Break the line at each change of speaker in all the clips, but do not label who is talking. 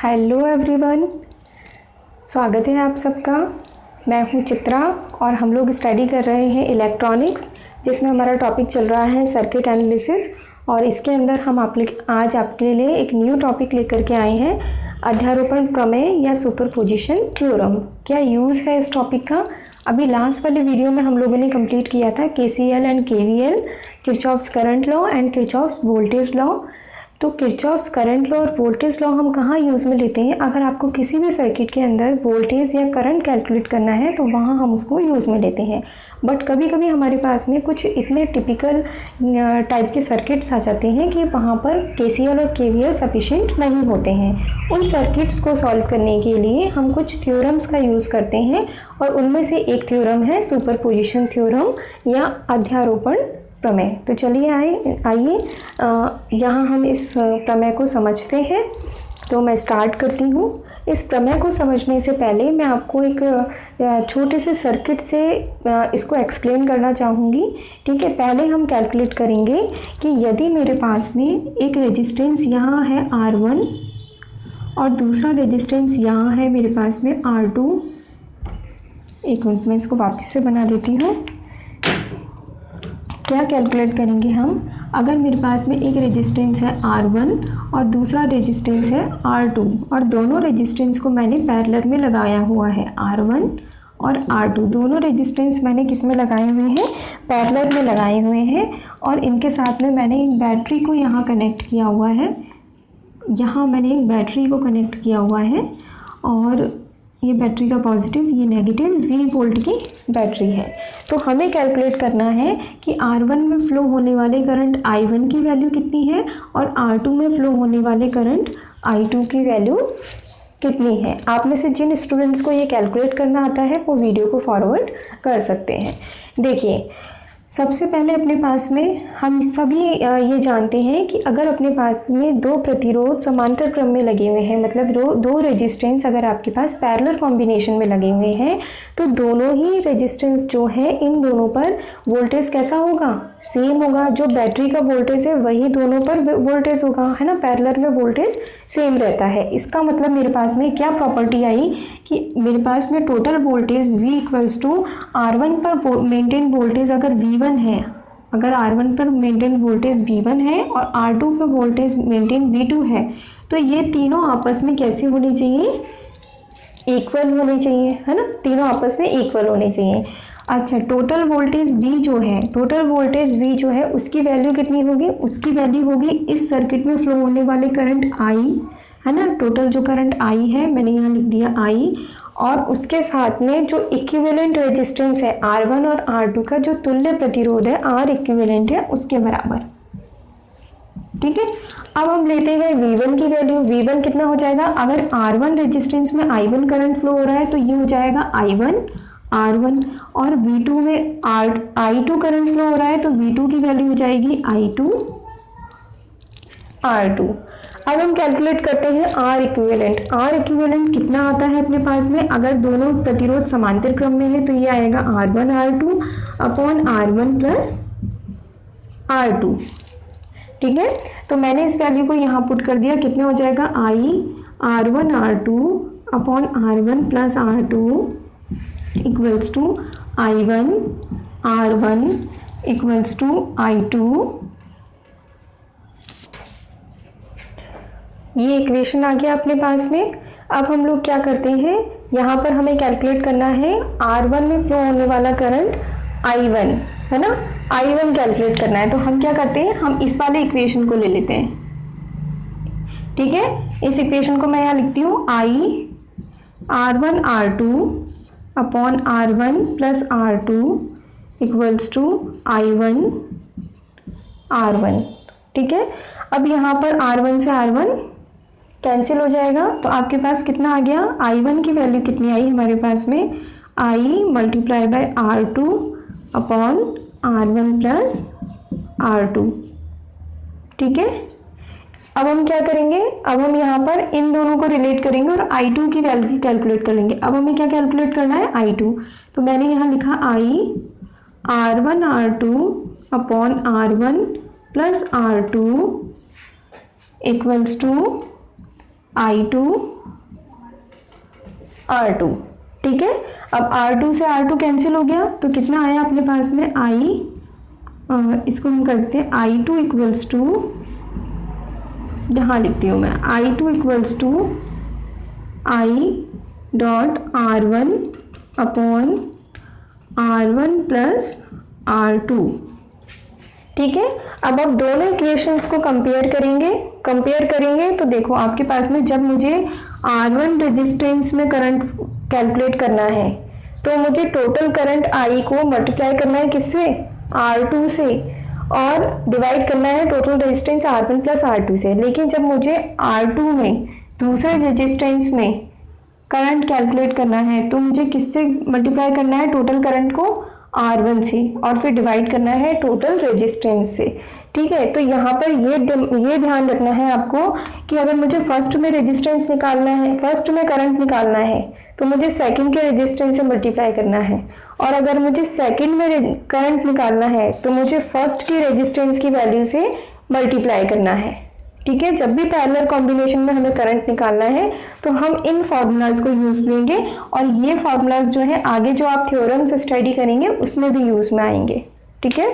Hello everyone, स्वागत है आप सबका। मैं हूं चित्रा और हम लोग स्टडी कर रहे हैं इलेक्ट्रॉनिक्स, जिसमें हमारा टॉपिक चल रहा है सर्किट एनालिसिस। और इसके अंदर हम आज आपके लिए एक न्यू टॉपिक लेकर के आए हैं, अध्यारोपण प्रमेय या सुपरपोजिशन थ्योरम। क्या यूज़ है इस टॉपिक का? अभी लास्ट वाले वीडियो में हम लोगों ने कंप्लीट किया था KCL and KVL, Kirchhoff's current law and Kirchhoff's voltage law. तो किरचॉफ्स करंट लॉ और वोल्टेज लॉ हम कहाँ यूज़ में लेते हैं? अगर आपको किसी भी सर्किट के अंदर वोल्टेज या करंट कैलकुलेट करना है तो वहाँ हम उसको यूज़ में लेते हैं। बट कभी कभी हमारे पास में कुछ इतने टिपिकल टाइप के सर्किट्स आ जाते हैं कि वहाँ पर केसीएल और केवीएल सफिशिएंट नहीं होते हैं। उन सर्किट्स को सॉल्व करने के लिए हम कुछ थ्योरम्स का यूज़ करते हैं और उनमें से एक थ्योरम है सुपरपोजिशन थ्योरम या अध्यारोपण प्रमेय। तो चलिए आइए यहाँ हम इस प्रमेय को समझते हैं। तो मैं स्टार्ट करती हूँ। इस प्रमेय को समझने से पहले मैं आपको एक छोटे से सर्किट से इसको एक्सप्लेन करना चाहूँगी। ठीक है, पहले हम कैलकुलेट करेंगे कि यदि मेरे पास में एक रेजिस्टेंस यहाँ है R1 और दूसरा रेजिस्टेंस यहाँ है मेरे पास में R2। एक मिनट में इसको वापस से बना देती हूँ। क्या कैलकुलेट करेंगे हम? अगर मेरे पास में एक रेजिस्टेंस है R1 और दूसरा रेजिस्टेंस है R2 और दोनों रेजिस्टेंस को मैंने पैरेलल में लगाया हुआ है, R1 और R2 दोनों रेजिस्टेंस मैंने किस में लगाए हुए हैं? पैरेलल में लगाए हुए हैं। और इनके साथ में मैंने एक बैटरी को यहाँ कनेक्ट किया हुआ है, यहाँ मैंने एक बैटरी को कनेक्ट किया हुआ है और ये बैटरी का पॉजिटिव, ये नेगेटिव 20 वोल्ट की बैटरी है। तो हमें कैलकुलेट करना है कि R1 में फ़्लो होने वाले करंट I1 की वैल्यू कितनी है और R2 में फ़्लो होने वाले करंट I2 की वैल्यू कितनी है। आप में से जिन स्टूडेंट्स को ये कैलकुलेट करना आता है वो वीडियो को फॉरवर्ड कर सकते हैं। देखिए, सबसे पहले अपने पास में हम सभी ये जानते हैं कि अगर अपने पास में दो प्रतिरोध समांतर क्रम में लगे हुए हैं, मतलब दो रेजिस्टेंस अगर आपके पास पैरेलल कॉम्बिनेशन में लगे हुए हैं, तो दोनों ही रेजिस्टेंस जो है इन दोनों पर वोल्टेज कैसा होगा? सेम होगा। जो बैटरी का वोल्टेज है वही दोनों पर वोल्टेज होगा, है ना। पैरेलल में वोल्टेज सेम रहता है। इसका मतलब मेरे पास में क्या प्रॉपर्टी आई कि मेरे पास में total voltage V equals to R1 पर मेंटेन वोल्टेज अगर V1 है, अगर R1 पर मेंटेन वोल्टेज V1 है और R2 पर वोल्टेज मेंटेन V2 है, तो ये तीनों आपस में कैसे होने चाहिए? इक्वल होने चाहिए, है ना। तीनों आपस में इक्वल होने चाहिए। अच्छा, टोटल वोल्टेज V जो है, टोटल वोल्टेज V जो है उसकी वैल्यू कितनी होगी? उसकी वैल्यू होगी इस सर्किट में फ्लो होने वाले करंट I, है ना। टोटल जो करंट I है मैंने यहाँ लिख दिया I, और उसके साथ में जो इक्विवेलेंट रेजिस्टेंस है R1 और R2 का जो तुल्य प्रतिरोध है R इक्विवेलेंट है उसके बराबर। ठीक है, अब हम लेते हैं V1 की वैल्यू। V1 कितना हो जाएगा? अगर R1 रेजिस्टेंस में I1 करंट फ्लो हो रहा है तो ये हो जाएगा I1 R1, और V2 में I2 करंट फ्लो हो रहा है तो V2 की वैल्यू हो जाएगी I2 R2। अब हम कैलकुलेट करते हैं R इक्विवेलेंट। R इक्विवेलेंट कितना आता है अपने पास में? अगर दोनों प्रतिरोध समांतर क्रम में है तो ये आएगा R1 R2 upon R1 plus R2। ठीक है, तो मैंने इस वैल्यू को यहाँ पुट कर दिया। कितना हो जाएगा? I R1 R2 upon R1 plus R2 equals to I1 R1 equals to I2। ये इक्वेशन आ गया अपने पास में। अब हम लोग क्या करते हैं, यहाँ पर हमें कैलकुलेट करना है R1 में फ्लो होने वाला करंट I1, है ना। I1 कैलकुलेट करना है तो हम क्या करते हैं, हम इस वाले इक्वेशन को ले लेते हैं। ठीक है, इस इक्वेशन को मैं यहाँ लिखती हूँ I R1 R2 upon R1 plus R2 equals to I1 R1। ठीक है, अब यहाँ पर R1 से R1 कैंसिल हो जाएगा तो आपके पास कितना आ गया? I1 की वैल्यू कितनी आई हमारे पास में? I multiply by R2 upon R1 plus R2। ठीक है, अब हम क्या करेंगे? अब हम यहाँ पर इन दोनों को रिलेट करेंगे और I2 की वैल्यू कैलकुलेट कर लेंगे। अब हमें क्या कैलकुलेट करना है? I2। तो मैंने यहाँ लिखा I R1 R2 upon R1 plus R2 equals to I2 R2, ठीक है। अब R2 से R2 कैंसिल हो गया तो कितना आया अपने पास में इसको हम करते हैं I2 इक्वल्स टू, यहाँ लिखती हूँ मैं I2 equals to I dot R1 upon R1 plus R2, ठीक है। अब आप दोनों इक्वेशंस को कंपेयर करेंगे तो देखो आपके पास में जब मुझे R1 रेजिस्टेंस में करंट कैलकुलेट करना है तो मुझे टोटल करंट I को मल्टीप्लाई करना है किससे, R2 से, और डिवाइड करना है total resistance R1 plus R2 से। लेकिन जब मुझे R2 में दूसरे रेजिस्टेंस में करंट कैलकुलेट करना है तो मुझे किससे मल्टीप्लाई करना है, टोटल करंट को R1 से, और फिर डिवाइड करना है टोटल रेजिस्टेंस से, ठीक है। तो यहाँ पर ये ध्यान रखना है आपको कि अगर मुझे फर्स्ट में रेजिस्टेंस निकालना है, फर्स्ट में करंट निकालना है तो मुझे सेकंड के रेजिस्टेंस से मल्टीप्लाई करना है, और अगर मुझे सेकंड में करंट निकालना है तो मुझे फर्स्ट के रेजिस्टेंस की वैल्यू से मल्टीप्लाई करना है, ठीक है। जब भी पैरेलल कॉम्बिनेशन में हमें करंट निकालना है तो हम इन फॉर्मूलाज को यूज लेंगे, और ये फॉर्मूलाज जो है आगे जो आप थ्योरम्स स्टडी करेंगे उसमें भी यूज में आएंगे, ठीक है।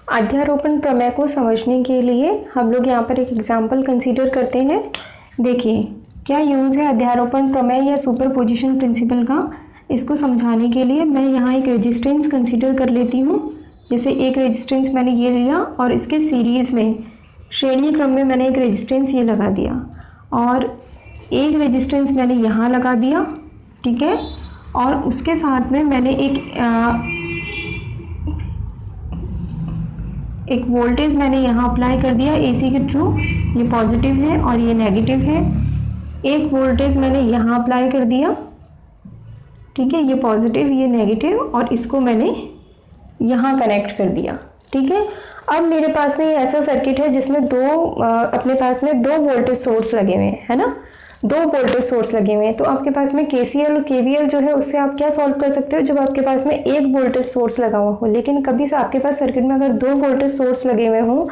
अध्यारोपण प्रमेय को समझने के लिए हम लोग यहाँ पर एक एग्जाम्पल कंसीडर करते हैं। देखिए क्या यूज है अध्यारोपण प्रमेय या सुपरपोजिशन प्रिंसिपल का। इसको समझाने के लिए मैं यहाँ एक रेजिस्टेंस कंसीडर कर लेती हूँ। जैसे एक रेजिस्टेंस मैंने ये लिया और इसके सीरीज़ में श्रेणी क्रम में मैंने एक रेजिस्टेंस ये लगा दिया, और एक रेजिस्टेंस मैंने यहाँ लगा दिया, ठीक है। और उसके साथ में मैंने एक वोल्टेज मैंने यहाँ अप्लाई कर दिया AC के थ्रू, ये पॉजिटिव है और ये नेगेटिव है। एक वोल्टेज मैंने यहाँ अप्लाई कर दिया, ठीक है, ये पॉजिटिव ये नेगेटिव, और इसको मैंने यहाँ कनेक्ट कर दिया, ठीक है। अब मेरे पास में ये ऐसा सर्किट है जिसमें अपने पास में दो वोल्टेज सोर्स लगे हुए हैं, है ना, दो वोल्टेज सोर्स लगे हुए हैं। तो आपके पास में KCL और KVL जो है उससे आप क्या सॉल्व कर सकते हो, जब आपके पास में एक वोल्टेज सोर्स लगा हुआ हो। लेकिन कभी से आपके पास सर्किट में अगर दो वोल्टेज सोर्स लगे हुए हों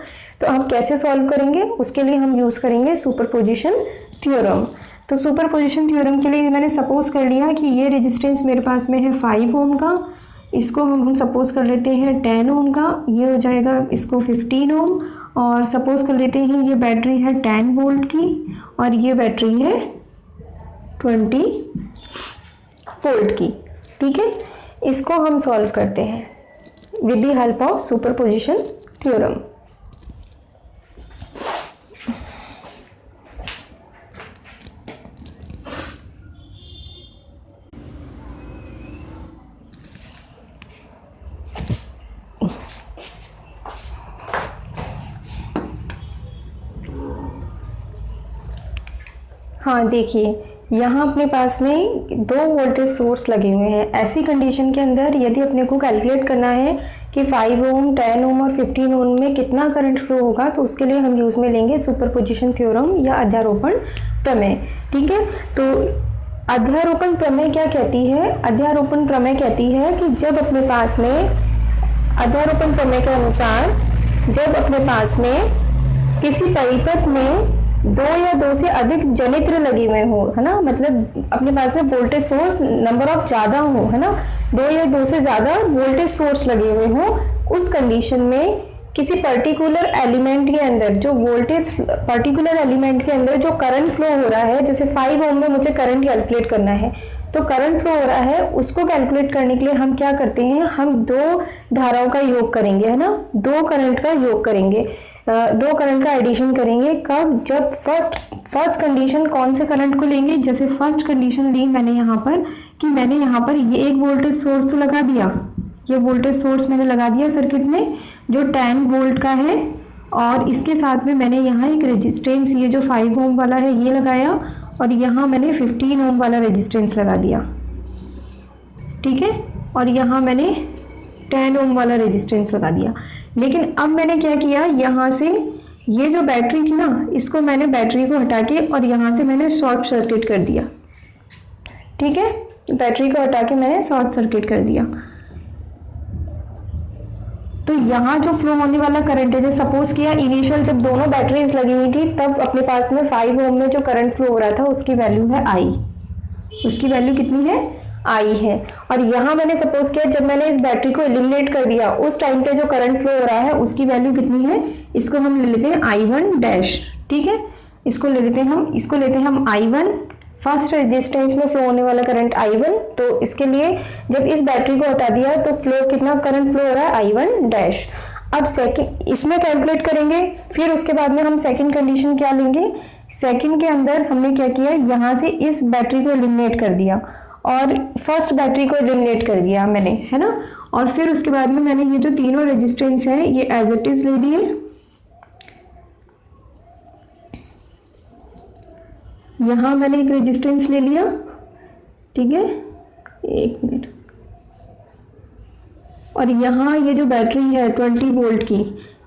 तो आप कैसे सॉल्व करेंगे, उसके लिए हम यूज़ करेंगे सुपरपोजिशन थ्योरम। तो सुपरपोजिशन थ्योरम के लिए मैंने सपोज कर लिया कि ये रेजिस्टेंस मेरे पास में है 5 ओम का, इसको हम सपोज कर लेते हैं 10 ओम का, ये हो जाएगा इसको 15 ओम, और सपोज कर लेते हैं ये बैटरी है 10 वोल्ट की और ये बैटरी है 20 वोल्ट की, ठीक है। इसको हम सॉल्व करते हैं with the help of superposition theorem. हाँ देखिए यहाँ अपने पास में दो वोल्टेज सोर्स लगे हुए हैं। ऐसी कंडीशन के अंदर यदि अपने को कैलकुलेट करना है कि 5 ओम 10 ओम और 15 ओम में कितना करंट फ्लो होगा, तो उसके लिए हम यूज़ में लेंगे सुपरपोजिशन थ्योरम या अध्यारोपण प्रमेय, ठीक है। तो अध्यारोपण प्रमेय क्या कहती है, अध्यारोपण प्रमेय कहती है कि जब अपने पास में, अध्यारोपण प्रमेय के अनुसार जब अपने पास में किसी परिपथ में दो या दो से अधिक जनित्र लगे हुए हो, है ना, मतलब अपने पास में वोल्टेज सोर्स नंबर ऑफ ज़्यादा हो, है ना, दो या दो से ज़्यादा वोल्टेज सोर्स लगे हुए हो, उस कंडीशन में किसी पर्टिकुलर एलिमेंट के अंदर जो वोल्टेज, पर्टिकुलर एलिमेंट के अंदर जो करंट फ्लो हो रहा है, जैसे 5 ओम में मुझे करंट कैलकुलेट करना है, तो करंट फ्लो हो रहा है उसको कैलकुलेट करने के लिए हम क्या करते हैं, हम दो धाराओं का योग करेंगे, है ना, दो करंट का योग करेंगे, दो करंट का एडिशन करेंगे। कब, जब फर्स्ट कंडीशन कौन से करंट को लेंगे, जैसे फर्स्ट कंडीशन ली मैंने यहाँ पर कि मैंने यहाँ पर ये एक वोल्टेज सोर्स तो लगा दिया, ये वोल्टेज सोर्स मैंने लगा दिया सर्किट में जो 10 वोल्ट का है, और इसके साथ में मैंने यहाँ एक रेजिस्टेंस ये जो 5 ओम वाला है ये लगाया, और यहाँ मैंने 15 ओम वाला रेजिस्टेंस लगा दिया, ठीक है, और यहाँ मैंने 10 ओम वाला रेजिस्टेंस लगा दिया। लेकिन अब मैंने क्या किया, यहाँ से ये जो बैटरी थी ना, इसको मैंने बैटरी को हटा के और यहाँ से मैंने शॉर्ट सर्किट कर दिया, ठीक है, बैटरी को हटा के मैंने शॉर्ट सर्किट कर दिया। तो यहाँ जो फ्लो होने वाला करंट है, जैसे सपोज किया इनिशियल जब दोनों बैटरीज लगी हुई थी तब अपने पास में 5 ओम में जो करंट फ्लो हो रहा था उसकी वैल्यू है आई, उसकी वैल्यू कितनी है आई है। और यहाँ मैंने सपोज किया जब मैंने इस बैटरी को एलिमिनेट कर दिया उस टाइम पे जो करंट फ्लो हो रहा है उसकी वैल्यू कितनी है, इसको हम ले लेते हैं I1 डैश, ठीक है, इसको ले लेते हैं हम I1, फर्स्ट रेजिस्टेंस में फ्लो होने वाला करंट I1। तो इसके लिए जब इस बैटरी को हटा दिया तो फ्लो कितना करंट फ्लो हो रहा है I1 डैश। अब सेकंड इसमें कैलकुलेट करेंगे, फिर उसके बाद में हम सेकंड कंडीशन क्या लेंगे, सेकंड के अंदर हमने क्या किया, यहाँ से इस बैटरी को एलिमिनेट कर दिया और फर्स्ट बैटरी को एलिमिनेट कर दिया मैंने, है ना। और फिर उसके बाद में मैंने ये जो तीनों रेजिस्टेंस है ये एज इट इज ले लिए। यहाँ मैंने एक रेजिस्टेंस ले लिया, ठीक है, एक मिनट, और यहाँ ये जो बैटरी है 20 वोल्ट की,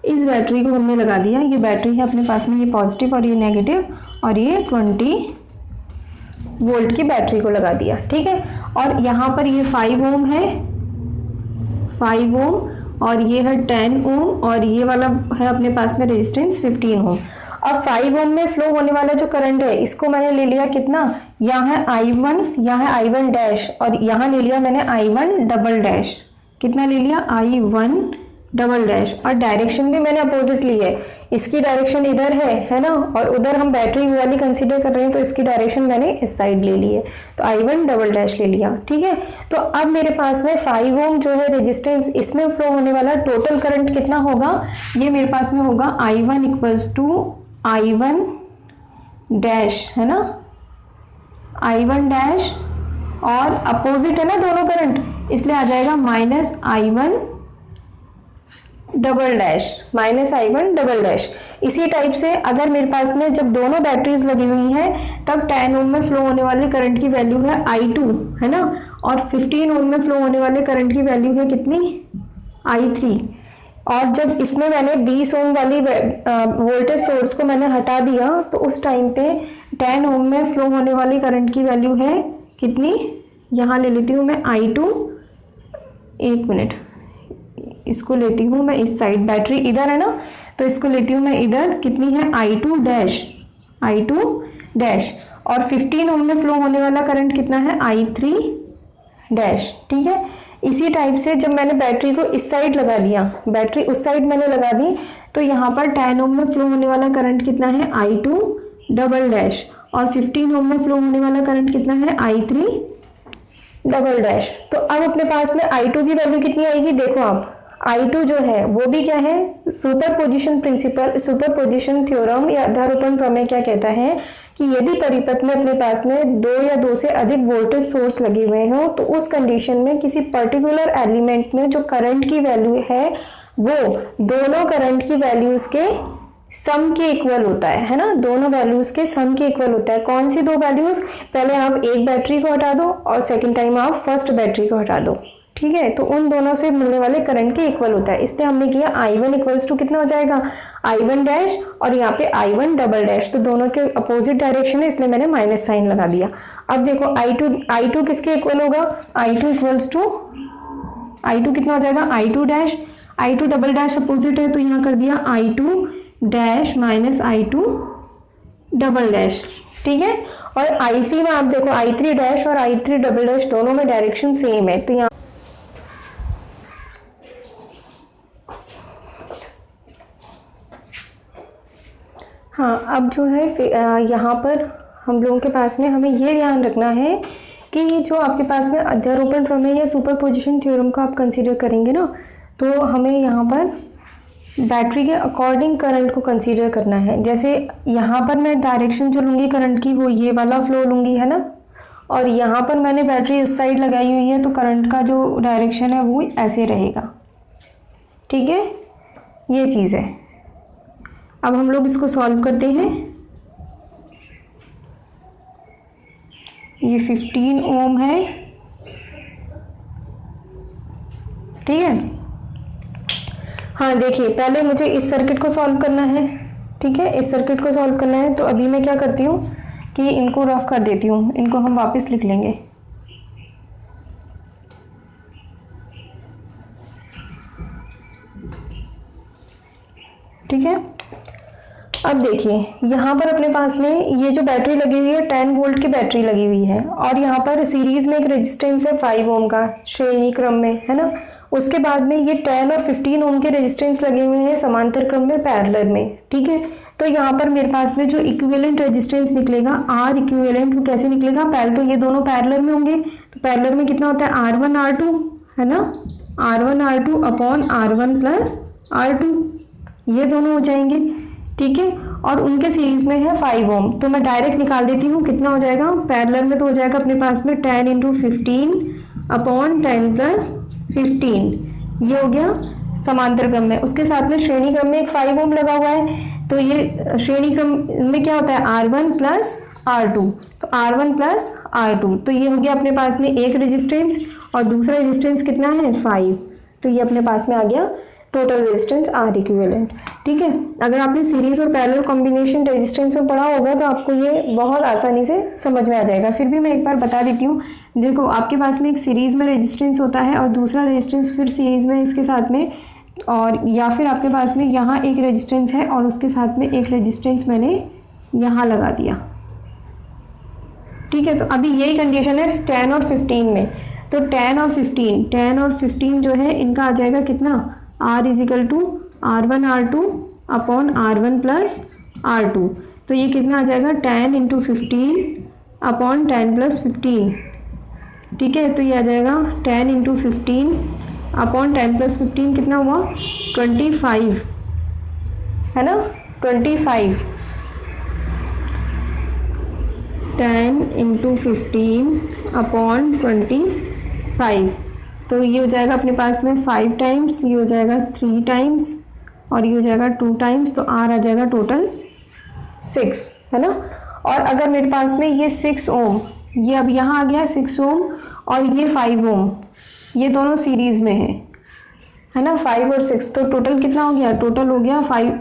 इस बैटरी को हमने लगा दिया। ये बैटरी है अपने पास में, ये पॉजिटिव और ये नेगेटिव, और ये 20 वोल्ट की बैटरी को लगा दिया, ठीक है। और यहाँ पर ये 5 ओम है, 5 ओम, और ये है 10 ओम, और ये वाला है अपने पास में रेजिस्टेंस 15 ओम। अब 5 ओम में फ्लो होने वाला जो करंट है इसको मैंने ले लिया कितना, यहाँ है I1, यहाँ है I1 डैश, और यहाँ ले लिया मैंने I1 डबल डैश। कितना ले लिया, I1 डबल डैश, और डायरेक्शन भी मैंने अपोजिट ली है, इसकी डायरेक्शन इधर है ना, और उधर हम बैटरी वाली कंसीडर कर रहे हैं तो इसकी डायरेक्शन मैंने इस साइड ले ली है, तो I1 डबल डैश ले लिया, ठीक है। तो अब मेरे पास में 5 ओम जो है रेजिस्टेंस, इसमें फ्लो होने वाला टोटल करंट कितना होगा, ये मेरे पास में होगा I1 equals to I1 dash, है ना, I1 डैश, और अपोजिट है ना दोनों करंट, इसलिए आ जाएगा minus I1 double dash, minus I1 double dash. इसी टाइप से अगर मेरे पास में जब दोनों बैटरीज लगी हुई हैं तब 10 ओम में फ्लो होने वाले करंट की वैल्यू है I2, है ना, और 15 ओम में फ्लो होने वाले करंट की वैल्यू है कितनी, I3। और जब इसमें मैंने 20 ओम वाली वोल्टेज सोर्स को मैंने हटा दिया तो उस टाइम पे 10 ओम में फ्लो होने वाली करंट की वैल्यू है कितनी, यहाँ ले लेती हूँ मैं I2, एक मिनट, इसको लेती हूँ मैं इस साइड, बैटरी इधर है ना, तो इसको लेती हूँ मैं इधर, कितनी है I2 डैश, I2 डैश, और 15 ओम में फ्लो होने वाला करंट कितना है I3 डैश, ठीक है। इसी टाइप से जब मैंने बैटरी को इस साइड लगा दिया, बैटरी उस साइड मैंने लगा दी, तो यहाँ पर 10 ओम में फ्लो होने वाला करंट कितना है I2 डबल डैश, और 15 ओम में फ्लो होने वाला करंट कितना है I3 डबल डैश। तो अब अपने पास में I2 की वैल्यू कितनी आएगी, देखो आप, I2 जो है वो भी क्या है, सुपरपोजिशन प्रिंसिपल, सुपरपोजिशन थ्योरम या अध्यारोपण प्रमेय क्या कहता है कि यदि परिपथ में अपने पास में 2 या 2 से अधिक वोल्टेज सोर्स लगे हुए हो तो उस कंडीशन में किसी पर्टिकुलर एलिमेंट में जो करंट की वैल्यू है वो दोनों करंट की वैल्यूज के सम के इक्वल होता है ना, दोनों वैल्यूज के सम के इक्वल होता है। कौन सी दो वैल्यूज, पहले आप एक बैटरी को हटा दो और सेकेंड टाइम आप फर्स्ट बैटरी को हटा दो, ठीक है, तो उन दोनों से मिलने वाले करंट के इक्वल होता है। इसलिए हमने किया I1 इक्वल्स टू कितना हो जाएगा I1 डैश, और यहाँ पे I1 डबल डैश, तो दोनों के अपोजिट डायरेक्शन है इसलिए मैंने माइनस साइन लगा दिया। अब देखो I2 किसके इक्वल होगा, I2 इक्वल्स टू, I2 कितना हो जाएगा I2 dash, I2 double dash opposite है तो यहाँ कर दिया I2 dash minus I2 double dash, ठीक है। और I3 में आप देखो I3 डैश और I3 डबल डैश दोनों में डायरेक्शन सेम है, तो यहाँ हाँ, अब जो है यहाँ पर हम लोगों के पास में हमें ये ध्यान रखना है कि जो आपके पास में अध्यारोपण प्रमेय या सुपरपोजिशन थ्योरम को आप कंसीडर करेंगे ना, तो हमें यहाँ पर बैटरी के अकॉर्डिंग करंट को कंसीडर करना है। जैसे यहाँ पर मैं डायरेक्शन जो लूँगी करंट की वो ये वाला फ्लो लूँगी, है ना, और यहाँ पर मैंने बैटरी इस साइड लगाई हुई है तो करंट का जो डायरेक्शन है वो ऐसे रहेगा, ठीक है, ये चीज़ है। अब हम लोग इसको सॉल्व करते हैं। ये 15 ओम है, ठीक है। हाँ देखिए, पहले मुझे इस सर्किट को सॉल्व करना है, ठीक है, इस सर्किट को सॉल्व करना है। तो अभी मैं क्या करती हूँ कि इनको रफ कर देती हूँ, इनको हम वापस लिख लेंगे। अब देखिए यहाँ पर अपने पास में ये जो बैटरी लगी हुई है 10 वोल्ट की बैटरी लगी हुई है, और यहाँ पर सीरीज में एक रेजिस्टेंस है 5 ओम का श्रेणी क्रम में, है ना। उसके बाद में ये 10 और 15 ओम के रेजिस्टेंस लगे हुए हैं समांतर क्रम में पैरेलल में, ठीक है। तो यहाँ पर मेरे पास में जो इक्विवेलेंट रेजिस्टेंस निकलेगा आर इक्विवेलेंट, वो कैसे निकलेगा, पहले तो ये दोनों पैरेलल में होंगे, तो पैरेलल में कितना होता है R1 R2, है ना, R1 R2 upon R1 plus R2, ये दोनों हो जाएंगे, ठीक है। और उनके सीरीज में है 5 ओम, तो मैं डायरेक्ट निकाल देती हूँ कितना हो जाएगा, पैरेलल में तो हो जाएगा अपने पास में 10 × 15 अपॉन 10 + 15, ये हो गया समांतर क्रम में। उसके साथ में श्रेणी क्रम में एक 5 ओम लगा हुआ है, तो ये श्रेणी क्रम में क्या होता है R1 + R2, तो R1 + R2, तो ये हो गया अपने पास में एक रेजिस्टेंस, और दूसरा रेजिस्टेंस कितना है 5, तो ये अपने पास में आ गया टोटल रेजिस्टेंस आर इक्विवेलेंट, ठीक है। अगर आपने सीरीज और पैरेलल कॉम्बिनेशन रेजिस्टेंस में पढ़ा होगा तो आपको ये बहुत आसानी से समझ में आ जाएगा। फिर भी मैं एक बार बता देती हूँ। देखो आपके पास में एक सीरीज में रेजिस्टेंस होता है और दूसरा रेजिस्टेंस फिर सीरीज में इसके साथ में, और या फिर आपके पास में यहाँ एक रेजिस्टेंस है और उसके साथ में एक रेजिस्टेंस मैंने यहाँ लगा दिया, ठीक है। तो अभी यही कंडीशन है 10 और 15 में, तो 10 और 15 जो है इनका आ जाएगा कितना, R = R1 R2 upon R1 + R2, तो ये कितना आ जाएगा 10 × 15 अपॉन 10 + 15, ठीक है। तो ये आ जाएगा 10 × 15 अपॉन 10 + 15 कितना हुआ 25, है ना, 25, 10 × 15 अपॉन 25, तो ये हो जाएगा अपने पास में 5 टाइम्स, ये हो जाएगा 3 टाइम्स, और ये हो जाएगा 2 टाइम्स, तो R आ जाएगा टोटल 6, है ना। और अगर मेरे पास में ये 6 ओम, ये अब यहाँ आ गया 6 ओम, और ये 5 ओम, ये दोनों सीरीज में है ना, 5 और 6, तो टोटल कितना हो गया, टोटल हो गया 5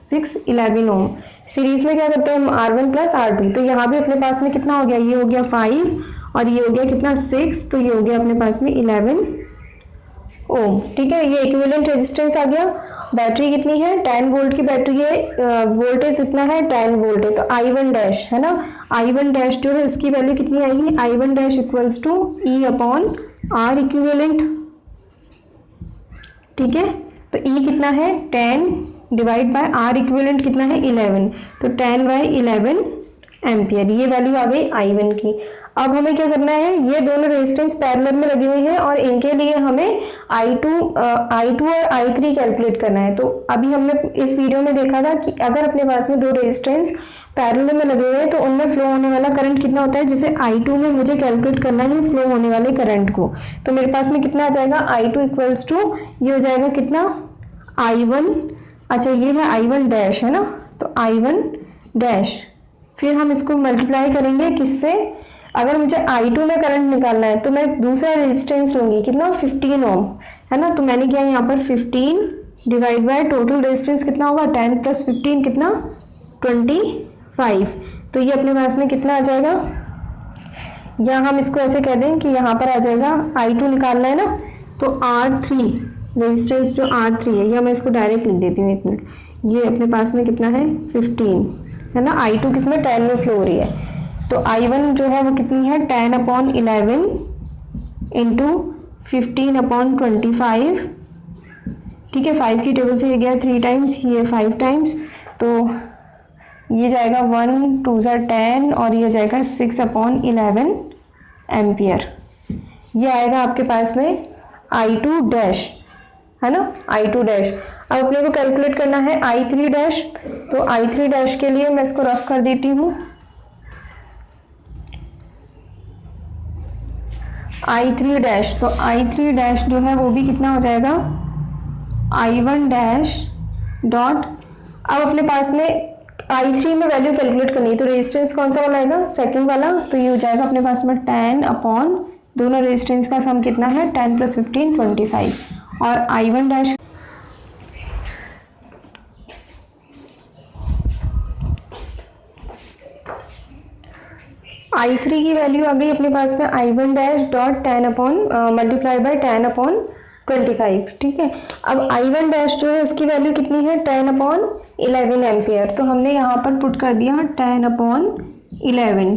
6 11 ओम। सीरीज में क्या करते हैं हम R1 + R2, तो यहाँ भी अपने पास में कितना हो गया, ये हो गया 5 और ये हो गया कितना 6, तो ये हो गया अपने पास में 11 ओम, ठीक है। ये इक्विवेलेंट रेजिस्टेंस आ गया। बैटरी कितनी है, 10 वोल्ट की बैटरी है, वोल्टेज कितना है 10 वोल्ट है, तो I1 डैश, है ना, I1 डैश जो है उसकी वैल्यू कितनी आएगी, I1 dash = E upon R equivalent, ठीक है। तो E कितना है 10 डिवाइड बाय R इक्विवेलेंट कितना है 11, तो 10/11 एम्पियर, ये वैल्यू आ गई I1 की। अब हमें क्या करना है, ये दोनों रेजिस्टेंस पैरेलल में लगे हुए हैं और इनके लिए हमें I2 और I3 कैलकुलेट करना है। तो अभी हमने इस वीडियो में देखा था कि अगर अपने पास में दो रेजिस्टेंस पैरेलल में लगे हुए हैं तो उनमें फ्लो होने वाला करंट कितना होता है, जैसे I2 में मुझे कैलकुलेट करना है फ्लो होने वाले करंट को, तो मेरे पास में कितना आ जाएगा I2 = ये हो जाएगा कितना I1, अच्छा ये है I1 डैश, है ना, तो I1 डैश, फिर हम इसको मल्टीप्लाई करेंगे किससे, अगर मुझे I2 में करंट निकालना है तो मैं दूसरा रेजिस्टेंस लूंगी कितना 15 ओम, है ना, तो मैंने किया यहाँ पर 15 डिवाइड बाय टोटल रेजिस्टेंस कितना होगा 10 + 15 कितना 25, तो ये अपने पास में कितना आ जाएगा, या हम इसको ऐसे कह दें कि यहाँ पर आ जाएगा I2 निकालना है ना, तो R3 रेजिस्टेंस जो R3 है, या मैं इसको डायरेक्ट लिख देती हूँ 1 मिनट, ये अपने पास में कितना है 15, है ना, I2 किसमें 10 में फ्लो हो रही है, तो I1 जो है वो कितनी है 10/11 इंटू 15/25, ठीक है, 5 की टेबल से ये गया 3 टाइम्स, ये 5 टाइम्स, तो ये जाएगा 1 2 10 और ये जाएगा 6/11 एम्पियर, ये आएगा आपके पास में I2 डैश, है ना, I2 डैश। अब अपने को कैलकुलेट करना है I3 डैश, तो I3 डैश के लिए मैं इसको रफ कर देती हूँ, I3 डैश, तो I3 डैश जो है वो भी कितना हो जाएगा I1 डैश डॉट, अब अपने पास में I3 में वैल्यू कैलकुलेट करनी है, तो रेजिस्टेंस कौन सा वाला आएगा सेकंड वाला, तो ये हो जाएगा अपने पास में 10 अपॉन दोनों रेजिस्टेंस का सम कितना है 10 + 15 25, और I1 डैश I3 की वैल्यू आ गई अपने पास में I1 dash dot 10 upon multiply by 10/25, ठीक है। अब I1 डैश जो है उसकी वैल्यू कितनी है 10/11, 11 एम्पियर। तो हमने यहाँ पर पुट कर दिया 10/11,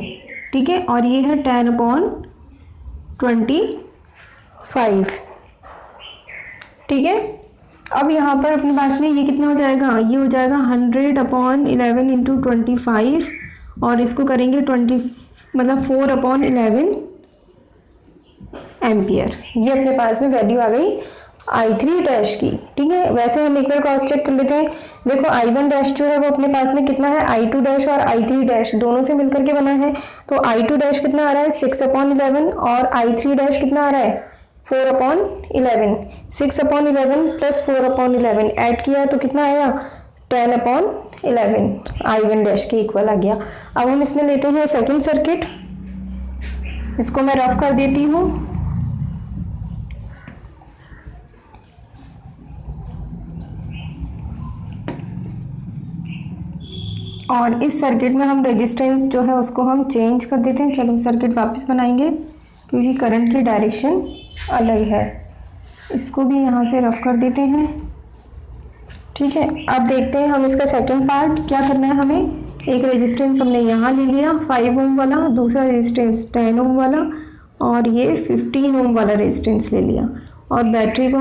ठीक है, और ये है 10/25, ठीक है। अब यहाँ पर अपने पास में ये कितना हो जाएगा, ये हो जाएगा 100/11 इंटू 25, और इसको करेंगे 4/11 एम्पियर। ये अपने पास में वैल्यू आ गई I3 डैश की, ठीक है। वैसे हम एक बार क्रॉस चेक कर लेते हैं। देखो I1 डैश जो है वो अपने पास में कितना है, I2 डैश और I3 डैश दोनों से मिलकर के बना है। तो I2 डैश कितना आ रहा है 6/11, और I3 डैश कितना आ रहा है 4/11। 6/11 प्लस 4/11 ऐड किया तो कितना आया 10/11, I1 डैश के इक्वल आ गया। अब हम इसमें लेते हैं सेकंड सर्किट, इसको मैं रफ कर देती हूँ। और इस सर्किट में हम रेजिस्टेंस जो है उसको हम चेंज कर देते हैं। चलो सर्किट वापस बनाएंगे क्योंकि करंट की डायरेक्शन अलग है। इसको भी यहाँ से रफ कर देते हैं, ठीक है। अब देखते हैं हम इसका सेकंड पार्ट क्या करना है हमें। एक रेजिस्टेंस हमने यहाँ ले लिया 5 ओम वाला, दूसरा रेजिस्टेंस 10 ओम वाला, और ये 15 ओम वाला रेजिस्टेंस ले लिया, और बैटरी को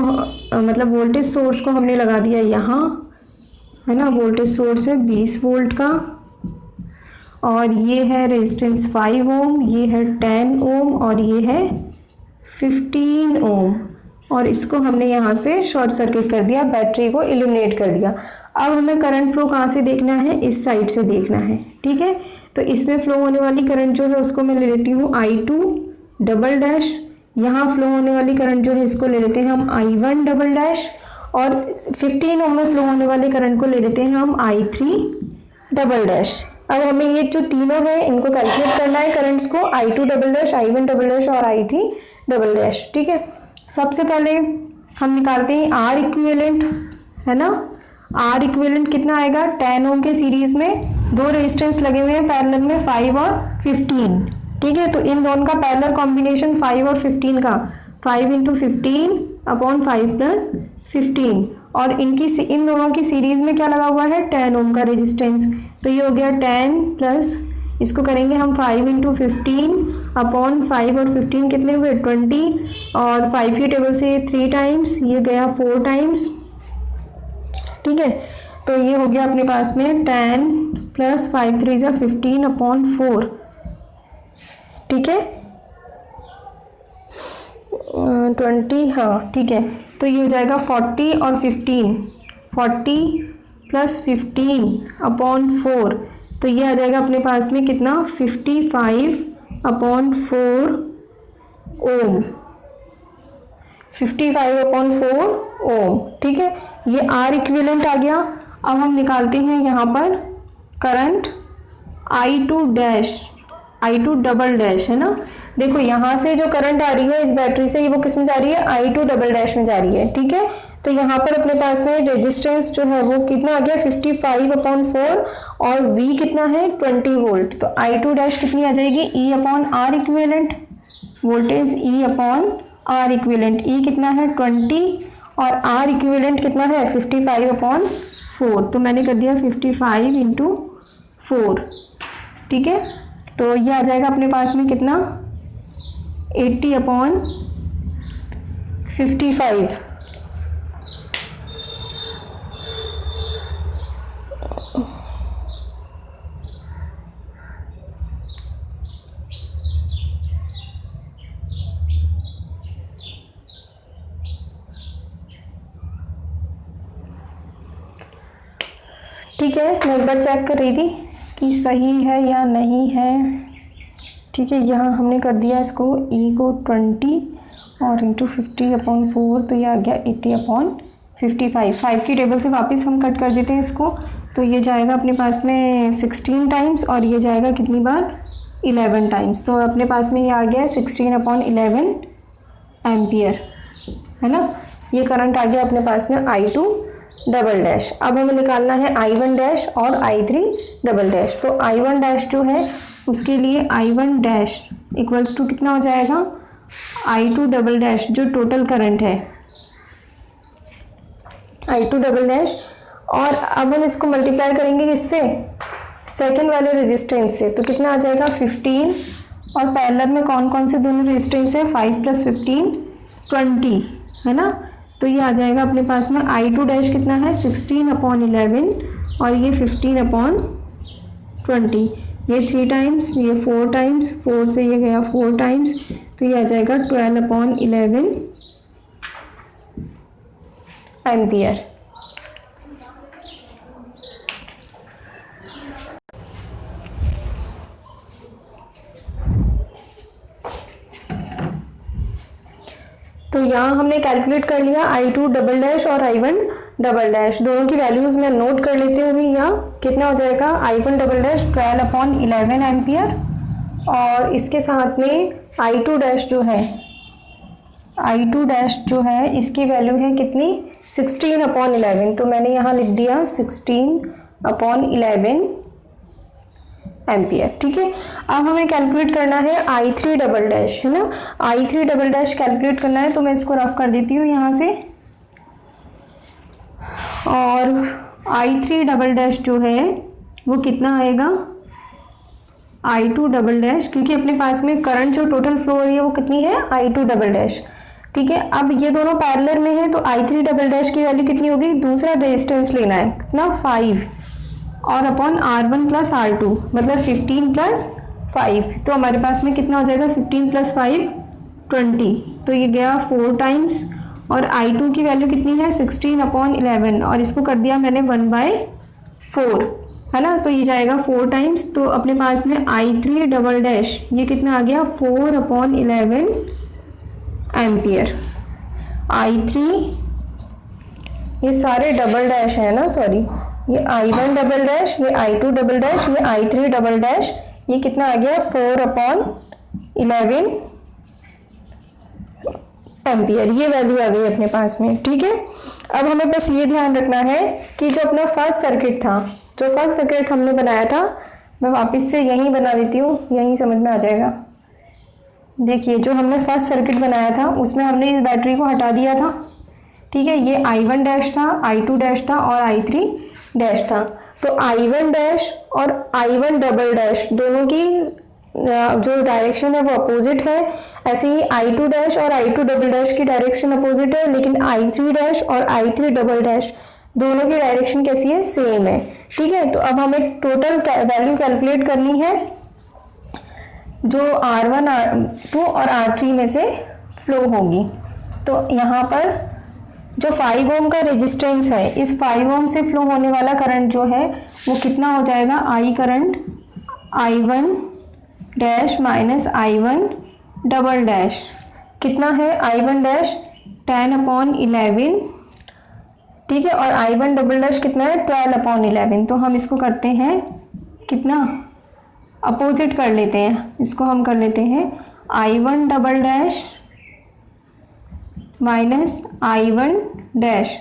मतलब वोल्टेज सोर्स को हमने लगा दिया यहाँ, है ना। वोल्टेज सोर्स है 20 वोल्ट का, और ये है रेजिस्टेंस 5 ओम, ये है 10 ओम, और ये है 15 ओम, और इसको हमने यहाँ से शॉर्ट सर्किट कर दिया, बैटरी को इल्यूमिनेट कर दिया। अब हमें करंट फ्लो कहाँ से देखना है, इस साइड से देखना है, ठीक है। तो इसमें फ्लो होने वाली करंट जो है उसको मैं ले लेती हूँ I2 डबल डैश, यहाँ फ्लो होने वाली करंट जो है इसको ले लेते हैं हम I1 डबल डैश, और 15 ओम में फ्लो होने वाले करंट को ले लेते हैं हम I3 डबल डैश। अब हमें ये जो तीनों है इनको कैलकुलेट करना है करंट्स को, I2 double dash, I1 double dash और I3 डबल डैश, ठीक है। सबसे पहले हम निकालते हैं R इक्विवेलेंट, है ना। R इक्विवेलेंट कितना आएगा, 10 ओम के सीरीज में दो रेजिस्टेंस लगे हुए हैं पैरेलल में 5 और 15, ठीक है। तो इन दोनों का पैरेलल कॉम्बिनेशन 5 और 15 का 5 इंटू 15/5 प्लस 15, और इन दोनों की सीरीज में क्या लगा हुआ है 10 ओम का रेजिस्टेंस। तो ये हो गया 10 प्लस, इसको करेंगे हम 5 इंटू 15/5, और 15 कितने हुए 20, और 5 की टेबल से 3 टाइम्स, ये गया 4 टाइम्स, ठीक है। तो ये हो गया अपने पास में 10 प्लस 5 3 = 15/4, ठीक है, 20, हाँ ठीक है। तो ये हो जाएगा 40 और 15, 40 प्लस 15/4, तो ये आ जाएगा अपने पास में कितना 55/4 ओम, 55/4 ओम, ठीक है। ये R इक्विवेलेंट आ गया। अब हम निकालते हैं यहाँ पर current I2 dash, I2 double dash, है ना। देखो यहाँ से जो करंट आ रही है इस बैटरी से, ये वो किस में जा रही है I2 डबल डैश में जा रही है, ठीक है। तो यहाँ पर अपने पास में रेजिस्टेंस जो है वो कितना आ गया 55/4, और V कितना है 20 वोल्ट। तो I2 डैश कितनी आ जाएगी E/R equivalent, voltage E/R equivalent, E कितना है 20, और R इक्विवेलेंट कितना है 55/4। तो मैंने कर दिया 55 इंटू 4, ठीक है। तो ये आ जाएगा अपने पास में कितना 80/55, ठीक है। मैं एक बार चेक कर रही थी कि सही है या नहीं है, ठीक है। यहाँ हमने कर दिया इसको E को 20 और इंटू 50/4, तो ये आ गया 80/55। 5 की टेबल से वापस हम कट कर देते हैं इसको, तो ये जाएगा अपने पास में 16 टाइम्स, और ये जाएगा कितनी बार 11 टाइम्स। तो अपने पास में ये आ गया 16/11 एम्पियर, है ना। ये करंट आ गया अपने पास में I2 डबल डैश। अब हमें निकालना है I1 डैश और I3 डबल डैश। तो I1 डैश जो है उसके लिए I1 डैश इक्वल्स टू कितना हो जाएगा I2 डबल डैश, जो टोटल करंट है I2 डबल डैश और अब हम इसको मल्टीप्लाई करेंगे किससे, सेकंड वाले रेजिस्टेंस से, तो कितना आ जाएगा 15, और पैरेलल में कौन कौन से दोनों रेजिस्टेंस है, 5 + 15 20 है ना। तो ये आ जाएगा अपने पास में I2 डैश कितना है 16/11 और ये 15/20, ये 3 टाइम्स, ये 4 टाइम्स, 4 से ये गया 4 टाइम्स, तो ये आ जाएगा 12/11 एम्पियर। तो यहाँ हमने कैलकुलेट कर लिया I2 डबल डैश और I1 डबल डैश, दोनों की वैल्यूज़ मैं नोट कर लेती हूँ अभी। यहाँ कितना हो जाएगा I1 डबल डैश 12/11 एम्पियर, और इसके साथ में I2 डैश जो है, I2 डैश जो है इसकी वैल्यू है कितनी 16/11, तो मैंने यहाँ लिख दिया 16/11 एम्पियर। ठीक है, अब हमें कैलकुलेट करना है I3 डबल डैश, है ना। I3 डबल डैश कैलकुलेट करना है, तो मैं इसको रफ कर देती हूँ यहाँ से, और I3 डबल डैश जो है वो कितना आएगा I2 डबल डैश, क्योंकि अपने पास में करंट जो टोटल फ्लो हो रही है वो कितनी है I2 डबल डैश। ठीक है, अब ये दोनों पैरेलल में है, तो I3 डबल डैश की वैल्यू कितनी होगी, दूसरा रेजिस्टेंस लेना है कितना 5 और अपॉन R1 + R2 मतलब 15 + 5, तो हमारे पास में कितना हो जाएगा 15 + 5 20, तो ये गया 4 टाइम्स, और I2 की वैल्यू कितनी है 16/11 और इसको कर दिया मैंने 1/4, है ना। तो ये जाएगा 4 टाइम्स, तो अपने पास में I3 डबल डैश ये कितना आ गया 4/11 एम्पियर। I3 ये सारे डबल डैश है ना, सॉरी, ये I1 डबल डैश, ये I2 डबल डैश, ये I3 डबल डैश, ये कितना आ गया 4/11 एम्पियर, ये वैल्यू आ गई अपने पास में। ठीक है, अब हमें बस ये ध्यान रखना है कि जो अपना फर्स्ट सर्किट था, जो फर्स्ट सर्किट हमने बनाया था, मैं वापस से यहीं बना देती हूँ, यहीं समझ में आ जाएगा। देखिए, जो हमने फर्स्ट सर्किट बनाया था उसमें हमने इस बैटरी को हटा दिया था। ठीक है, ये I1 डैश था, I2 डैश था और I3 डैश था। तो I1 डैश और I1 डबल डैश दोनों की जो डायरेक्शन है वो अपोजिट है। ऐसे ही I2 डैश और I2 डबल डैश की डायरेक्शन अपोजिट है, लेकिन I3 डैश और I3 डबल डैश दोनों की डायरेक्शन कैसी है, सेम है। ठीक है, तो अब हमें टोटल वैल्यू कैलकुलेट करनी है जो R1, R2 और R3 में से फ्लो होगी। तो यहाँ पर जो 5 ओम का रेजिस्टेंस है, इस 5 ओम से फ्लो होने वाला करंट जो है वो कितना हो जाएगा, I current I1 dash minus I1 double dash, कितना है I1 डैश 10/11, ठीक है, और I1 डबल डैश कितना है 12/11। तो हम इसको करते हैं कितना, अपोजिट कर लेते हैं, इसको हम कर लेते हैं I1 double dash minus I1 dash,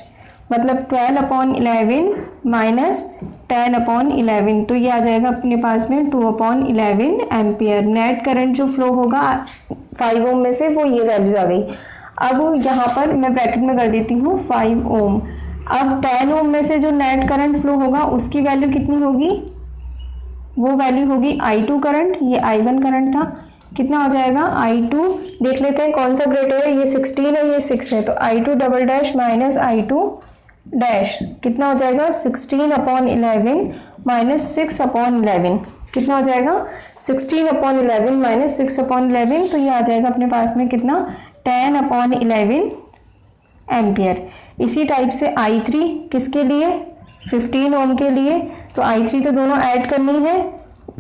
मतलब 12/11 माइनस 10/11, तो ये आ जाएगा अपने पास में 2/11 एम्पियर। नेट करंट जो फ्लो होगा 5 ओम में से वो ये वैल्यू आ गई। अब यहाँ पर मैं ब्रैकेट में कर देती हूँ 5 ओम। अब 10 ओम में से जो नेट करंट फ्लो होगा उसकी वैल्यू कितनी होगी, वो वैल्यू होगी I2 करंट, ये I1 करंट था, कितना हो जाएगा I2, देख लेते हैं कौन सा ग्रेटर है, ये 16 है, ये 6 है, तो I2 double dash minus I2 dash कितना हो जाएगा 16/11 माइनस 6/11, कितना हो जाएगा 16/11 माइनस 6/11, तो ये आ जाएगा अपने पास में कितना 10/11 एम्पियर। इसी टाइप से I3 किसके लिए, 15 ओम के लिए, तो I3 तो दोनों ऐड करनी है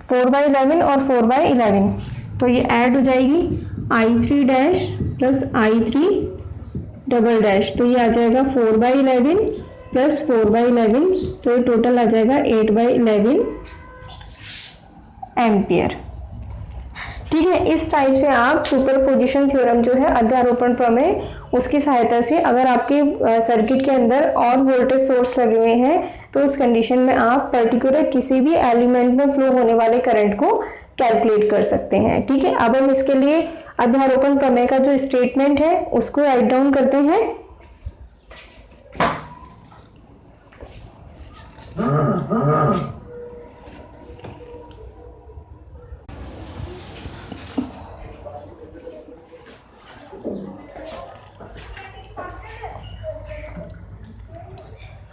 4/11 और 4/11, तो ये ऐड हो जाएगी I3 dash plus I3 double dash, तो ये आ जाएगा 4/11 प्लस 4/11, तो ये टोटल आ जाएगा 8/11 एम्पियर। ठीक है, इस टाइप से आप सुपरपोजिशन थ्योरम जो है, अध्यारोपण प्रमेय, उसकी सहायता से अगर आपके सर्किट के अंदर और वोल्टेज सोर्स लगे हुए हैं तो उस कंडीशन में आप पर्टिकुलर किसी भी एलिमेंट में फ्लो होने वाले करंट को कैलकुलेट कर सकते हैं। ठीक है, अब हम इसके लिए अध्यारोपण प्रमेय का जो स्टेटमेंट है उसको राइट डाउन करते हैं।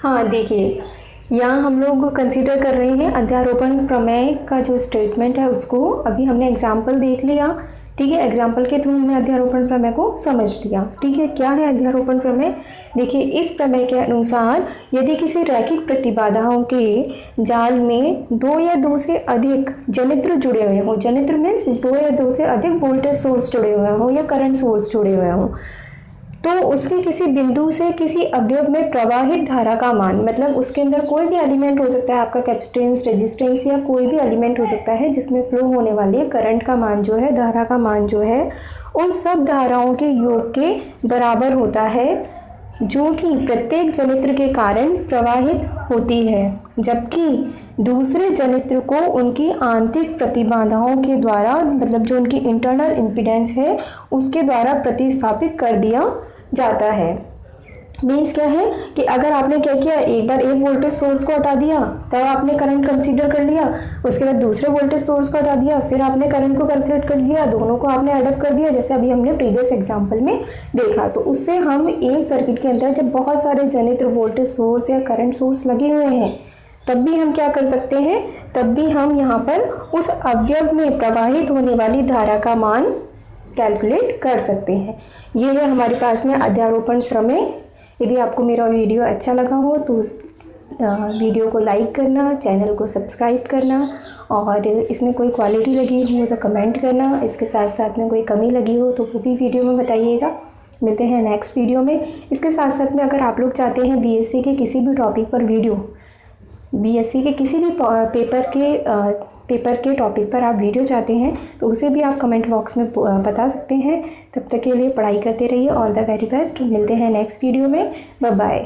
हाँ देखिए, यहाँ हम लोग कंसीडर कर रहे हैं अध्यारोपण प्रमेय का जो स्टेटमेंट है उसको। अभी हमने एग्जाम्पल देख लिया, ठीक है, एग्जाम्पल के थ्रू हमने अध्यारोपण प्रमेय को समझ लिया। ठीक है, क्या है अध्यारोपण प्रमेय? देखिए, इस प्रमेय के अनुसार यदि किसी रैखिक प्रतिबाधाओं के जाल में दो या दो से अधिक जनित्र जुड़े हुए हों, जनित्र मीन्स दो या दो से अधिक वोल्टेज सोर्स जुड़े हुए हों या करंट सोर्स जुड़े हुए हों, तो उसके किसी बिंदु से किसी अवयव में प्रवाहित धारा का मान, मतलब उसके अंदर कोई भी एलिमेंट हो सकता है, आपका कैपेसिटेंस, रेजिस्टेंस या कोई भी एलिमेंट हो सकता है जिसमें फ्लो होने वाले करंट का मान जो है, धारा का मान जो है, उन सब धाराओं के योग के बराबर होता है जो कि प्रत्येक जनित्र के कारण प्रवाहित होती है, जबकि दूसरे जनित्र को उनकी आंतरिक प्रतिबाधाओं के द्वारा, मतलब जो उनकी इंटरनल इम्पीडेंस है उसके द्वारा प्रतिस्थापित कर दिया जाता है। मीन्स क्या है कि अगर आपने क्या किया, एक बार एक वोल्टेज सोर्स को हटा दिया, तब आपने करंट कंसीडर कर लिया, उसके बाद दूसरे वोल्टेज सोर्स को हटा दिया, फिर आपने करंट को कैलकुलेट कर लिया, दोनों को आपने एडअप कर दिया, जैसे अभी हमने प्रीवियस एग्जांपल में देखा। तो उससे हम एक सर्किट के अंदर जब बहुत सारे जनित्र, वोल्टेज सोर्स या करंट सोर्स लगे हुए हैं, तब भी हम क्या कर सकते हैं, तब भी हम यहाँ पर उस अवयव में प्रवाहित होने वाली धारा का मान कैलकुलेट कर सकते हैं। ये है हमारे पास में अध्यारोपण प्रमेय। यदि आपको मेरा वीडियो अच्छा लगा हो तो वीडियो को लाइक करना, चैनल को सब्सक्राइब करना, और इसमें कोई क्वालिटी लगी हो तो कमेंट करना। इसके साथ साथ में कोई कमी लगी हो तो वो भी वीडियो में बताइएगा। मिलते हैं नेक्स्ट वीडियो में। इसके साथ साथ में अगर आप लोग चाहते हैं बीएससी के किसी भी टॉपिक पर वीडियो, बीएससी के किसी भी पेपर के टॉपिक पर आप वीडियो चाहते हैं तो उसे भी आप कमेंट बॉक्स में बता सकते हैं। तब तक के लिए पढ़ाई करते रहिए। All the very best. मिलते हैं नेक्स्ट वीडियो में। Bye bye.